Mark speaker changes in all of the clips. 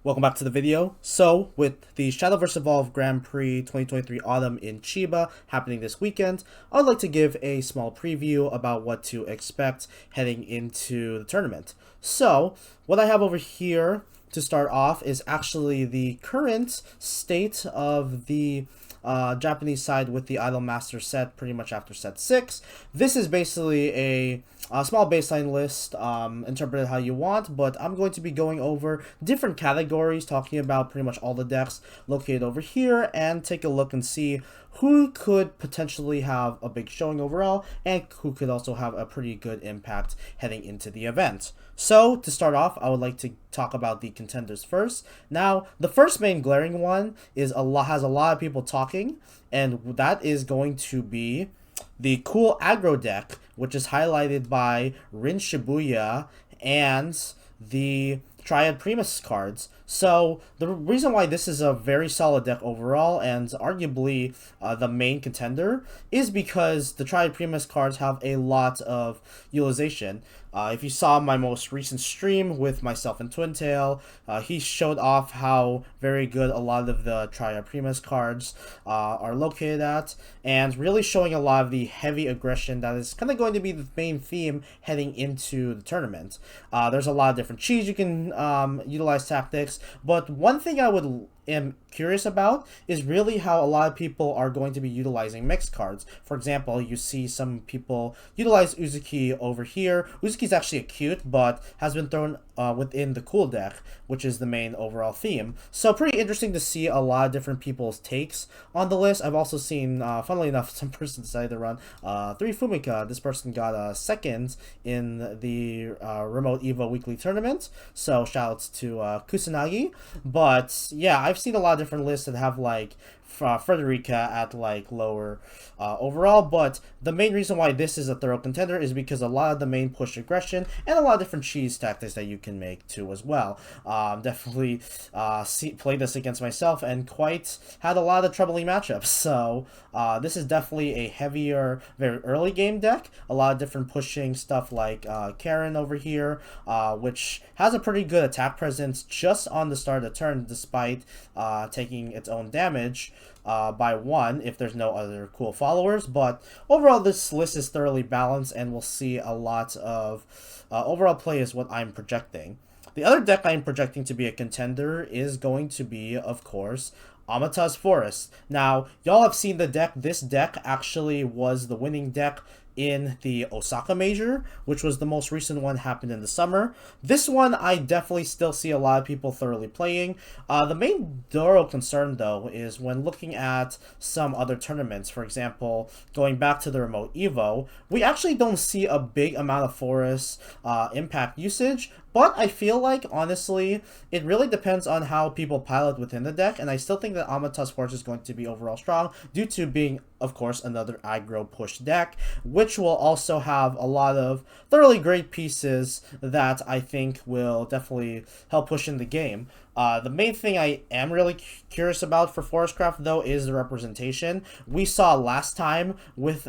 Speaker 1: Welcome back to the video. So, with the Shadowverse Evolve Grand Prix 2023 Autumn in Chiba happening this weekend, I would like to give a small preview about what to expect heading into the tournament. So, what I have over here to start off is actually the current state of the Japanese side with the Idol Master set pretty much after set 6. This is basically a small baseline list, interpret it how you want, but I'm going to be going over different categories, talking about pretty much all the decks located over here, and take a look and see who could potentially have a big showing overall, and who could also have a pretty good impact heading into the event. So, to start off, I would like to talk about the contenders first. Now, the first main glaring one has a lot of people talking, and that is going to be the cool aggro deck, which is highlighted by Rin Shibuya and the Triad Primus cards. So the reason why this is a very solid deck overall, and arguably the main contender, is because the Triad Primus cards have a lot of utilization. If you saw my most recent stream with myself and Twintail, he showed off how very good a lot of the Triad Primus cards are located at, and really showing a lot of the heavy aggression that is kind of going to be the main theme heading into the tournament. There's a lot of different cheese you can utilize tactics, but one thing I am curious about is really how a lot of people are going to be utilizing mixed cards. For example, you see some people utilize Uzuki over here. Uzuki's actually a cute, but has been thrown within the cool deck, which is the main overall theme. So pretty interesting to see a lot of different people's takes on the list. I've also seen, funnily enough, some person decided to run 3 Fumika. This person got a second in the Remote Evo Weekly Tournament, so shoutouts to Kusanagi. But yeah, I've seen a lot of different lists that have like Frederica at like lower overall, but the main reason why this is a thorough contender is because a lot of the main push aggression and a lot of different cheese tactics that you can make too as well. Definitely played this against myself and quite had a lot of troubling matchups. So this is definitely a heavier, very early game deck. A lot of different pushing stuff like Karen over here, which has a pretty good attack presence just on the start of the turn, despite taking its own damage by 1 if there's no other cool followers. But overall, this list is thoroughly balanced, and we'll see a lot of overall play is what I'm projecting. The other deck I'm projecting to be a contender is going to be, of course, Amata's Forest. Now, y'all have seen the deck. This deck actually was the winning deck in the Osaka Major, which was the most recent one, happened in the summer. This one I definitely still see a lot of people thoroughly playing. The main thorough concern though is when looking at some other tournaments. For example, going back to the Remote Evo, we actually don't see a big amount of Forest impact usage, but I feel like, honestly, it really depends on how people pilot within the deck, and I still think that Amata's Force is going to be overall strong, due to being, of course, another aggro push deck, which will also have a lot of thoroughly great pieces that I think will definitely help push in the game. The main thing I am really curious about for Forestcraft, though, is the representation. We saw last time with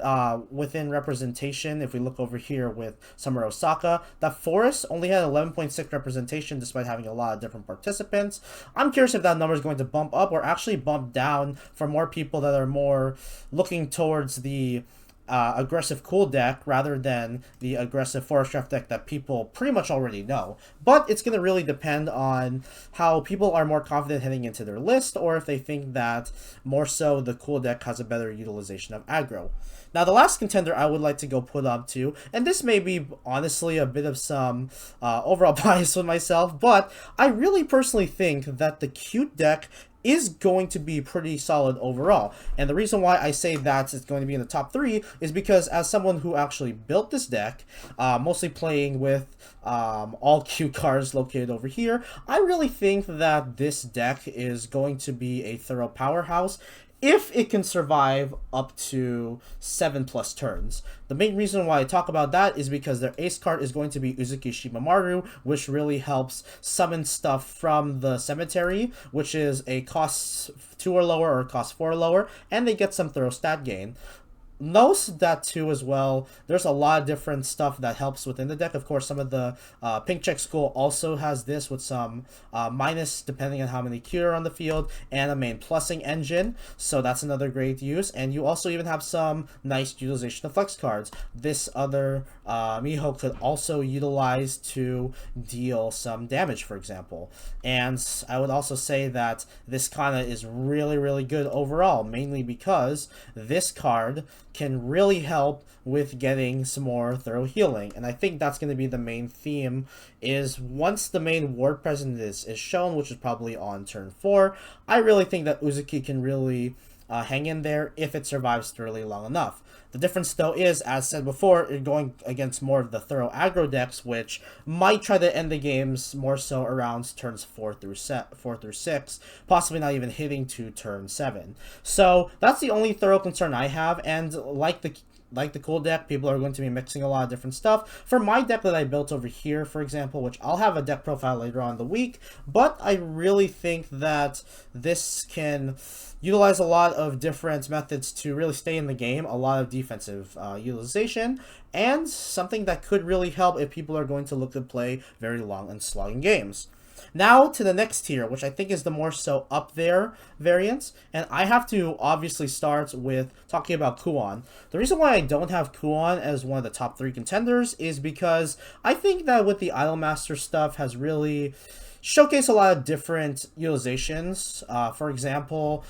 Speaker 1: within representation, if we look over here with Summer Osaka, that Forest only had 11.6 representation despite having a lot of different participants. I'm curious if that number is going to bump up or actually bump down for more people that are more looking towards the aggressive cool deck rather than the aggressive Forest Draft deck that people pretty much already know. But it's going to really depend on how people are more confident heading into their list, or if they think that more so the cool deck has a better utilization of aggro. Now, the last contender I would like to go put up to, and this may be honestly a bit of some overall bias with myself, but I really personally think that the cute deck is going to be pretty solid overall. And the reason why I say that it's going to be in the top 3 is because, as someone who actually built this deck, mostly playing with all cute cards located over here, I really think that this deck is going to be a thorough powerhouse if it can survive up to 7+ turns. The main reason why I talk about that is because their ace card is going to be Uzuki Shimamaru, which really helps summon stuff from the cemetery, which is a cost 2 or lower or cost 4 or lower, and they get some thorough stat gain. Notice that too as well. There's a lot of different stuff that helps within the deck. Of course, some of the pink check school also has this with some minus depending on how many Q are on the field, and a main plussing engine. So that's another great use. And you also even have some nice utilization of flex cards. This other Miho could also utilize to deal some damage, for example. And I would also say that this kind of is really, really good overall, mainly because this card can really help with getting some more thorough healing. And I think that's going to be the main theme, is once the main ward presence is shown, which is probably on turn 4, I really think that Uzuki can really hang in there if it survives thoroughly long enough. The difference, though, is, as said before, you're going against more of the thorough aggro decks, which might try to end the games more so around turns 4 through 6, possibly not even hitting to turn 7. So that's the only thorough concern I have, and like the cool deck, people are going to be mixing a lot of different stuff. For my deck that I built over here, for example, which I'll have a deck profile later on in the week, but I really think that this can utilize a lot of different methods to really stay in the game, a lot of defensive utilization, and something that could really help if people are going to look to play very long and slogging games. Now to the next tier, which I think is the more so up there variants, and I have to obviously start with talking about Kuon. The reason why I don't have Kuon as one of the top 3 contenders is because I think that with the Idolmaster stuff has really showcase a lot of different utilizations. For example,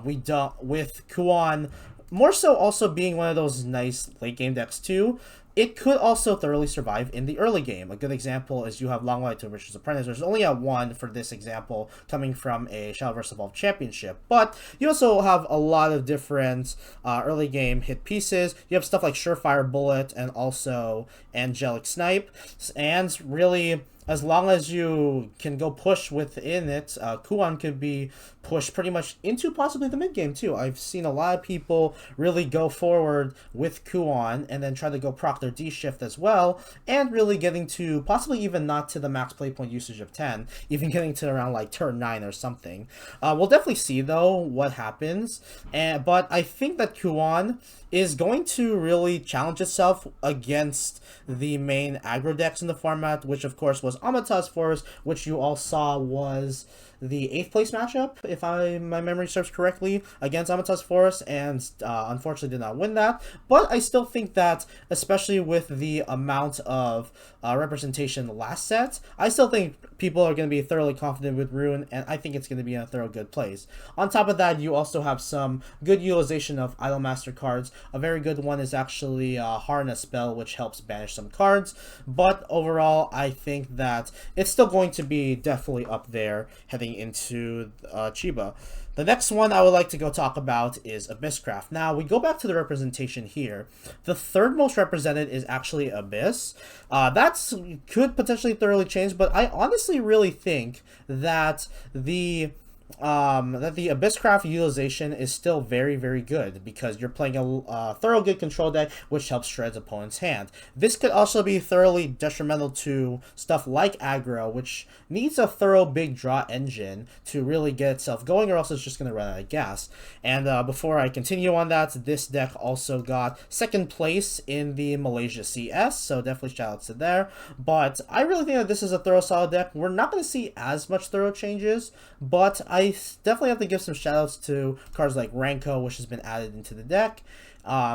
Speaker 1: with Kuon more so also being one of those nice late game decks too. It could also thoroughly survive in the early game. A good example is you have Long Light to Vicious Apprentice. There's only a 1 for this example coming from a Shadowverse Evolved Championship. But you also have a lot of different early game hit pieces. You have stuff like Surefire Bullet and also Angelic Snipe. And really, as long as you can go push within it, Kuon could be pushed pretty much into possibly the mid game too. I've seen a lot of people really go forward with Kuon and then try to go proc their D shift as well, and really getting to possibly even not to the max play point usage of 10, even getting to around like turn 9 or something. We'll definitely see though what happens, but I think that Kuon is going to really challenge itself against the main aggro decks in the format, which of course was Amata's Forest, which you all saw was the 8th place matchup, if my memory serves correctly, against Amata's Forest, and unfortunately did not win that. But I still think that, especially with the amount of representation last set, I still think people are going to be thoroughly confident with Rune, and I think it's going to be in a thorough good place. On top of that, you also have some good utilization of Idolmaster cards. A very good one is actually Harness Spell, which helps banish some cards, but overall, I think that it's still going to be definitely up there heading into Chiba. The next one I would like to go talk about is Abysscraft. Now, we go back to the representation here. The third most represented is actually Abyss. That's could potentially thoroughly change, but I honestly really think that the Abysscraft utilization is still very, very good because you're playing a thorough good control deck, which helps shreds opponent's hand. This could also be thoroughly detrimental to stuff like aggro, which needs a thorough big draw engine to really get itself going, or else it's just going to run out of gas. And before I continue on that, this deck also got 2nd place in the Malaysia CS, so definitely shoutouts to there. But I really think that this is a thorough solid deck. We're not going to see as much thorough changes, but I definitely have to give some shoutouts to cards like Ranko, which has been added into the deck.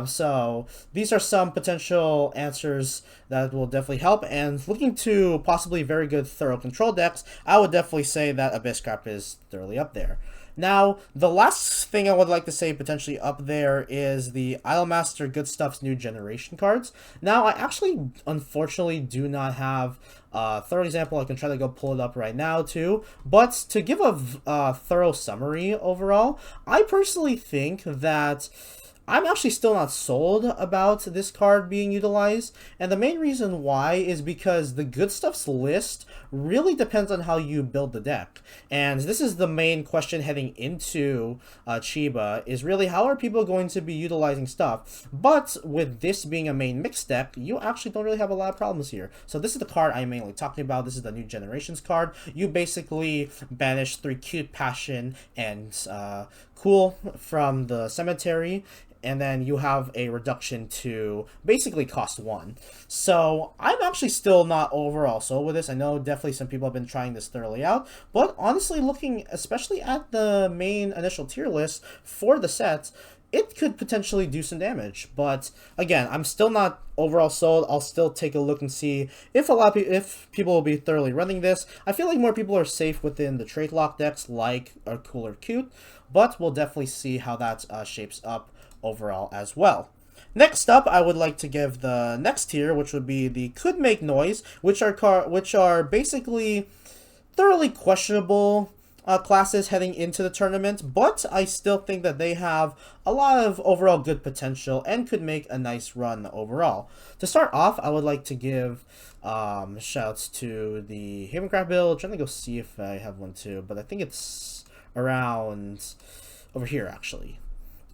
Speaker 1: So these are some potential answers that will definitely help. And looking to possibly very good thorough control decks, I would definitely say that Abysscraft is thoroughly up there. Now, the last thing I would like to say potentially up there is the Idolmaster Good Stuff's new generation cards. Now, I actually, unfortunately, do not have a thorough example. I can try to go pull it up right now, too. But to give a thorough summary overall, I personally think that I'm actually still not sold about this card being utilized, and the main reason why is because the Good Stuff's list really depends on how you build the deck. And this is the main question heading into Chiba, is really how are people going to be utilizing stuff? But with this being a main mixed deck, you actually don't really have a lot of problems here. So this is the card I'm mainly talking about. This is the New Generations card. You basically banish 3 Cute Passion and Cool from the cemetery, and then you have a reduction to basically cost 1. So I'm actually still not overall sold with this. I know definitely some people have been trying this thoroughly out, but honestly, looking especially at the main initial tier list for the set, it could potentially do some damage. But again, I'm still not overall sold. I'll still take a look and see if if people will be thoroughly running this. I feel like more people are safe within the trait lock decks like a Cooler Cute, but we'll definitely see how that shapes up overall as well. Next up, I would like to give the next tier, which would be the Could Make Noise, which are basically thoroughly questionable classes heading into the tournament, but I still think that they have a lot of overall good potential and could make a nice run overall. To start off, I would like to give shouts to the Havencraft build. I'm trying to go see if I have one too, but I think it's around over here actually.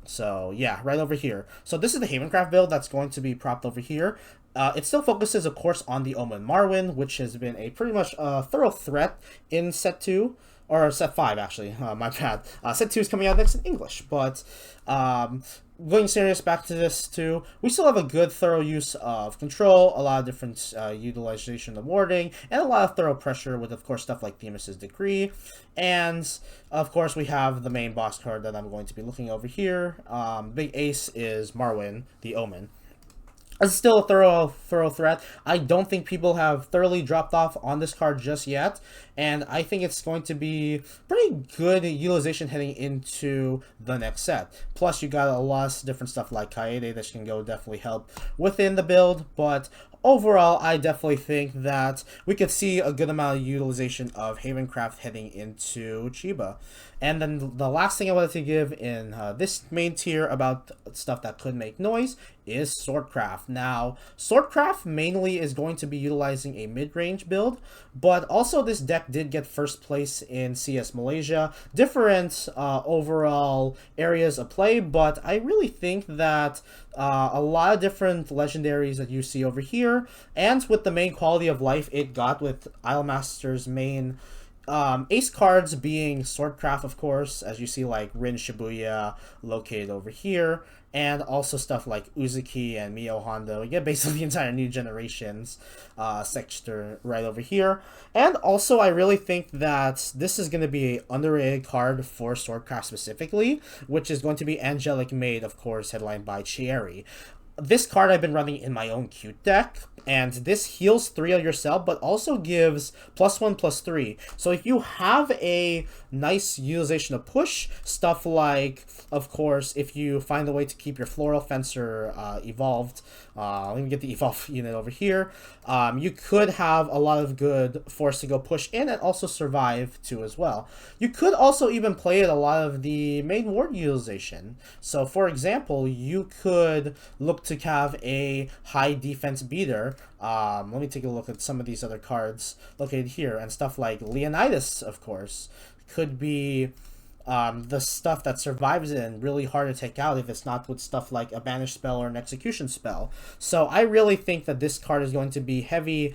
Speaker 1: So yeah, right over here. So this is the Havencraft build that's going to be propped over here. It still focuses, of course, on the Omen Marwyn, which has been a pretty much thorough threat in Set 2. Or Set 5, actually. My bad. Set 2 is coming out next in English. But going serious back to this, too, we still have a good, thorough use of control, a lot of different utilization of warding, and a lot of thorough pressure with, of course, stuff like Themis's Decree. And, of course, we have the main boss card that I'm going to be looking over here. Big Ace is Marwyn, the Omen. It's still a thorough threat. I don't think people have thoroughly dropped off on this card just yet, and I think it's going to be pretty good utilization heading into the next set. Plus, you got a lot of different stuff like Kaede that can go definitely help within the build, but overall, I definitely think that we could see a good amount of utilization of Havencraft heading into Chiba. And then the last thing I wanted to give in this main tier about stuff that could make noise is Swordcraft. Now, Swordcraft mainly is going to be utilizing a mid-range build, but also this deck did get first place in CS Malaysia. Different overall areas of play, but I really think that a lot of different legendaries that you see over here, and with the main quality of life it got with Idolmaster's main ace cards being Swordcraft, of course, as you see, like Rin Shibuya located over here, and also stuff like Uzuki and Mio Hondo. You get basically the entire new generations sector right over here. And also, I really think that this is going to be an underrated card for Swordcraft specifically, which is going to be Angelic Maid, of course, headlined by Chieri. This card I've been running in my own cute deck, and this heals 3 of yourself, but also gives +1/+3. So if you have a nice utilization of push, stuff like, of course, if you find a way to keep your Floral Fencer evolved, let me get the evolve unit over here, you could have a lot of good force to go push in and also survive too as well. You could also even play it a lot of the main ward utilization. So for example, you could look to have a high defense beater. Let me take a look at some of these other cards located here, and stuff like Leonidas, of course, could be the stuff that survives it and really hard to take out if it's not with stuff like a banish spell or an execution spell. So I really think that this card is going to be heavy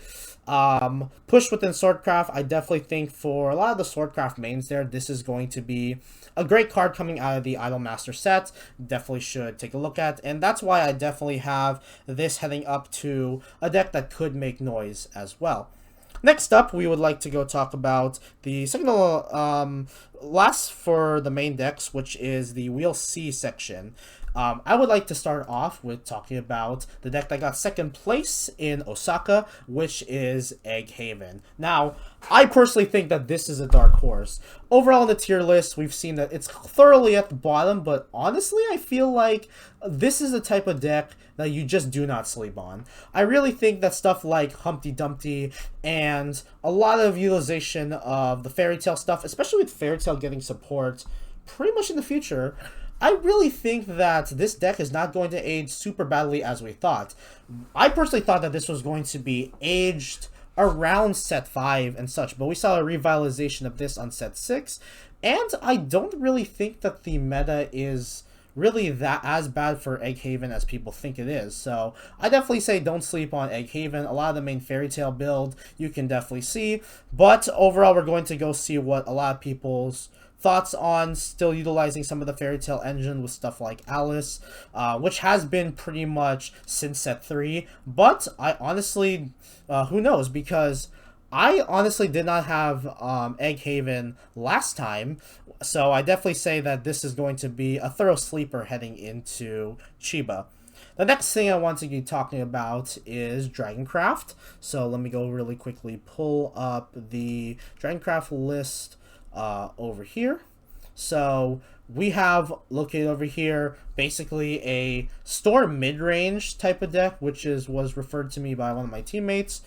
Speaker 1: push within Swordcraft. I definitely think for a lot of the Swordcraft mains there, this is going to be a great card coming out of the Idolmaster set. Definitely should take a look at, and that's why I definitely have this heading up to a deck that could make noise as well. Next up, we would like to go talk about the second last for the main decks, which is the Wheel C section. I would like to start off with talking about the deck that got second place in Osaka, which is Egg Haven. Now, I personally think that this is a dark horse. Overall in the tier list, we've seen that it's thoroughly at the bottom, but honestly, I feel like this is the type of deck that you just do not sleep on. I really think that stuff like Humpty Dumpty and a lot of utilization of the Fairy Tail stuff, especially with Fairy Tail getting support pretty much in the future, I really think that this deck is not going to age super badly as we thought. I personally thought that this was going to be aged around Set 5 and such, but we saw a revitalization of this on Set 6, and I don't really think that the meta is really that as bad for Egg Haven as people think it is. So I definitely say don't sleep on Egg Haven. A lot of the main Fairy Tail build you can definitely see, but overall we're going to go see what a lot of people's thoughts on still utilizing some of the Fairy Tail engine with stuff like Alice, which has been pretty much since set 3. But I honestly, who knows, because I honestly did not have Egg Haven last time, so I definitely say that this is going to be a thorough sleeper heading into Chiba. The next thing I want to be talking about is Dragoncraft. So let me go really quickly pull up the Dragoncraft list over here. So we have located over here basically a store mid-range type of deck, which was referred to me by one of my teammates.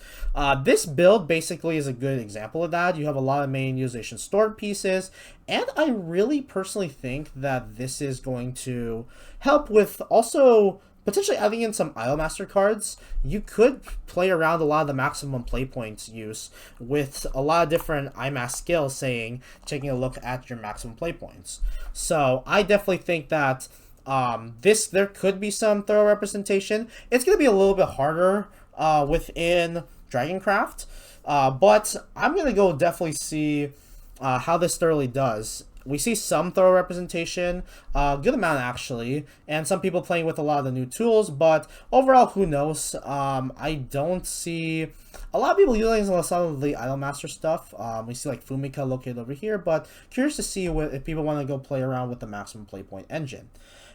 Speaker 1: This build basically is a good example of that. You have a lot of main utilization stored pieces, and I really personally think that this is going to help with also potentially adding in some Idolmaster cards. You could play around a lot of the maximum play points use with a lot of different IMAS skills saying, taking a look at your maximum play points. So I definitely think that there could be some thorough representation. It's going to be a little bit harder within Dragoncraft, but I'm going to go definitely see how this thoroughly does. We see some thorough representation, good amount actually, and some people playing with a lot of the new tools, but overall, who knows? I don't see a lot of people utilizing some of the Idolmaster stuff. We see like Fumika located over here, but curious to see if people want to go play around with the maximum play point engine.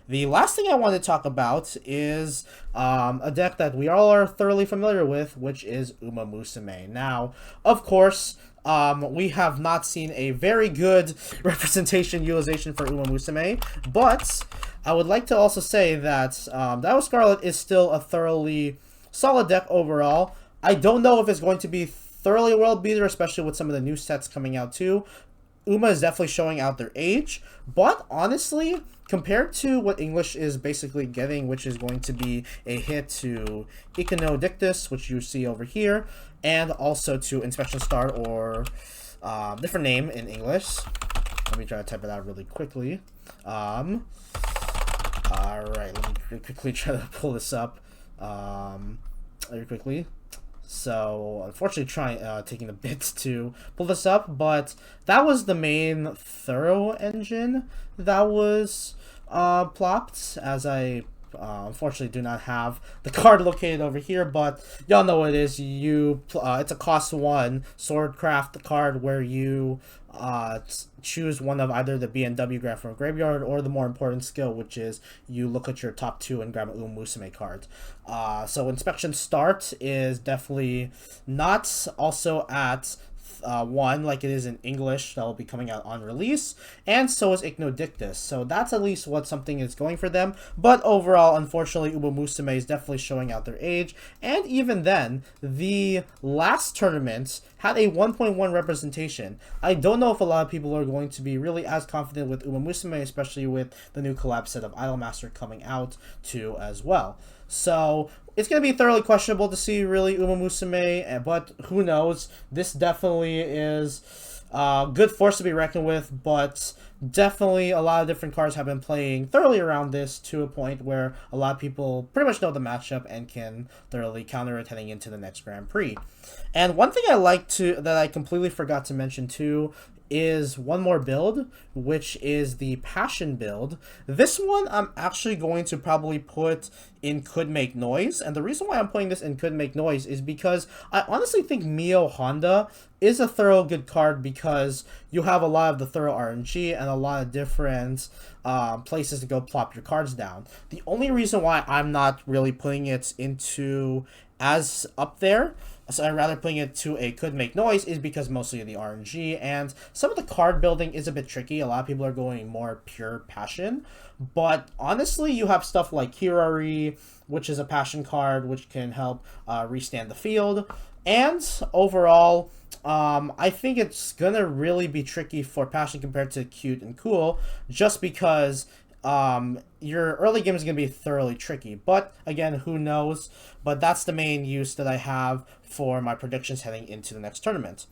Speaker 1: The last thing I want to talk about is a deck that we all are thoroughly familiar with, which is Uma Musume. Now, of course, we have not seen a very good representation utilization for Uma Musume, but I would like to also say that Daiwa Scarlet is still a thoroughly solid deck overall. I don't know if it's going to be thoroughly a world beater, especially with some of the new sets coming out too. Uma is definitely showing out their age, but honestly, compared to what English is basically getting, which is going to be a hit to Iconodictus, which you see over here, and also to Inspection Star, or different name in English. Let me try to type it out really quickly. Alright, let me quickly try to pull this up very quickly. So, unfortunately, taking a bit to pull this up, but that was the main thorough engine that was plopped, as I unfortunately do not have the card located over here, but y'all know what it is. It's a cost 1 Swordcraft card where you choose one of either the BNW grab from a graveyard or the more important skill, which is you look at your top 2 and grab an Uma Musume card. So Inspection Start is definitely not also at 1 like it is in English. That will be coming out on release, and so is Iconodictus. So that's at least what something is going for them. But overall, unfortunately, Uma Musume is definitely showing out their age, and even then, the last tournament had a 1.1 representation. I don't know if a lot of people are going to be really as confident with Uma Musume, especially with the new collab set of Idolmaster coming out too as well. So it's going to be thoroughly questionable to see really Uma Musume, but who knows? This definitely is a good force to be reckoned with, but definitely a lot of different cards have been playing thoroughly around this to a point where a lot of people pretty much know the matchup and can thoroughly counter it heading into the next Grand Prix. And one thing that I completely forgot to mention too is one more build, which is the Passion build. This one I'm actually going to probably put in Could Make Noise, and the reason why I'm putting this in Could Make Noise is because I honestly think Mio Honda is a thorough good card, because you have a lot of the thorough RNG and a lot of different places to go plop your cards down. The only reason why I'm not really putting it into as up there, so I'd rather putting it to a Could Make Noise, is because mostly of the RNG, and some of the card building is a bit tricky. A lot of people are going more pure Passion, but honestly, you have stuff like Hirari, which is a Passion card, which can help restand the field, and overall, I think it's gonna really be tricky for Passion compared to Cute and Cool, just because your early game is going to be thoroughly tricky. But again, who knows? But that's the main use that I have for my predictions heading into the next tournament.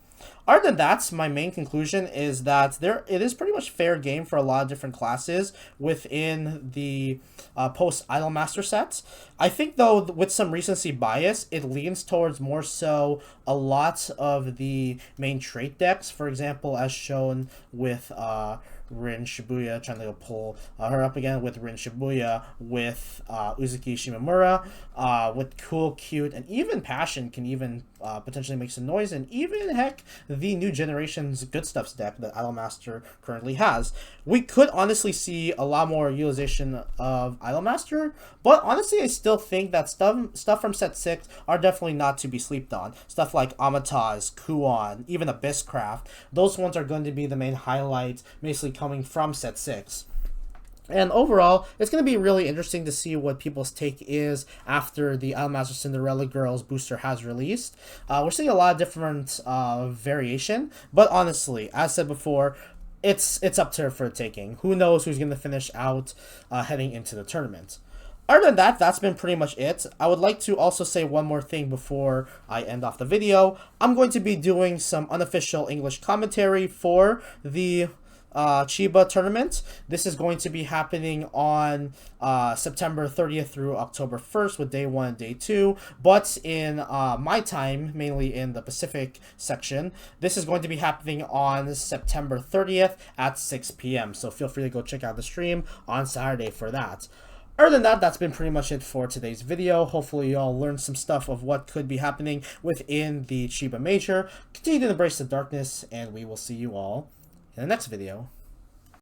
Speaker 1: Other than that, my main conclusion is that it is pretty much fair game for a lot of different classes within the post-Idolmaster sets. I think, though, with some recency bias, it leans towards more so a lot of the main trait decks. For example, as shown with Rin Shibuya, trying to pull her up again with Rin Shibuya, with Uzuki Shimamura, with Cool, Cute, and even Passion can even potentially make some noise, and even, heck, the new generation's Good Stuff's deck that Idolmaster currently has. We could honestly see a lot more utilization of Idolmaster, but honestly, I still think that stuff from set 6 are definitely not to be slept on. Stuff like Amataz, Kuon, even Abysscraft, those ones are going to be the main highlight, basically coming from set 6. And overall, it's going to be really interesting to see what people's take is after the STER Cinderella Girls booster has released. We're seeing a lot of different variation, but honestly, as said before, it's up to her for taking. Who knows who's going to finish out heading into the tournament. Other than that, that's been pretty much it. I would like to also say one more thing before I end off the video. I'm going to be doing some unofficial English commentary for the Chiba tournament. This is going to be happening on September 30th through October 1st with day 1 and day 2, but in my time, mainly in the Pacific section, this is going to be happening on September 30th at 6 p.m. So feel free to go check out the stream on Saturday for that. Other than that, that's been pretty much it for today's video. Hopefully you all learned some stuff of what could be happening within the Chiba Major. Continue to embrace the darkness, and we will see you all in the next video.